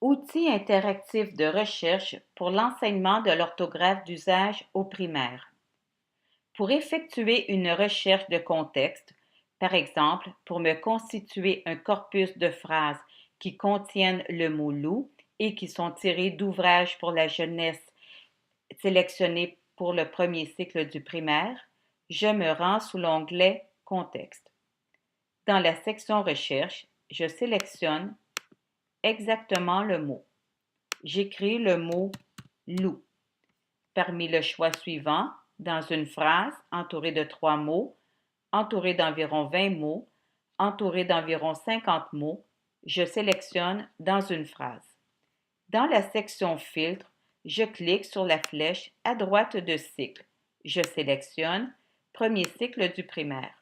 Outils interactifs de recherche pour l'enseignement de l'orthographe d'usage au primaire. Pour effectuer une recherche de contexte, par exemple pour me constituer un corpus de phrases qui contiennent le mot loup et qui sont tirées d'ouvrages pour la jeunesse sélectionnés pour le premier cycle du primaire, je me rends sous l'onglet Contexte. Dans la section Recherche, je sélectionne exactement le mot. J'écris le mot loup. Parmi le choix suivant, dans une phrase entourée de 3 mots, entourée d'environ 20 mots, entourée d'environ 50 mots, je sélectionne dans une phrase. Dans la section Filtre, je clique sur la flèche à droite de Cycle. Je sélectionne Premier cycle du primaire.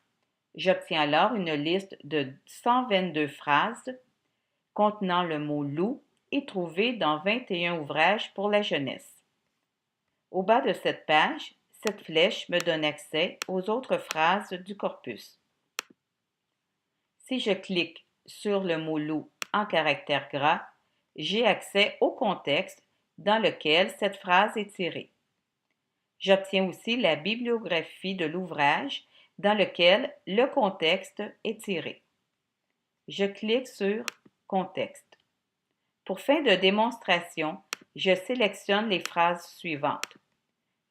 J'obtiens alors une liste de 122 phrases contenant le mot loup et trouvées dans 21 ouvrages pour la jeunesse. Au bas de cette page, cette flèche me donne accès aux autres phrases du corpus. Si je clique sur le mot loup en caractères gras, j'ai accès au contexte dans lequel cette phrase est tirée. J'obtiens aussi la bibliographie de l'ouvrage dans lequel le contexte est tiré. Je clique sur Contexte. Pour fin de démonstration, je sélectionne les phrases suivantes.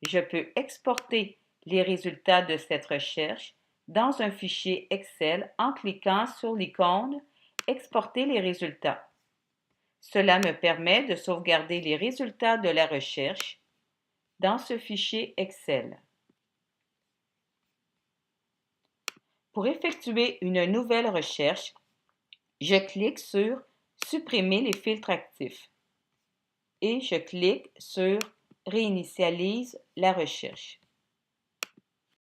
Je peux exporter les résultats de cette recherche dans un fichier Excel en cliquant sur l'icône Exporter les résultats. Cela me permet de sauvegarder les résultats de la recherche dans ce fichier Excel. Pour effectuer une nouvelle recherche, je clique sur Supprimer les filtres actifs et je clique sur Réinitialise la recherche.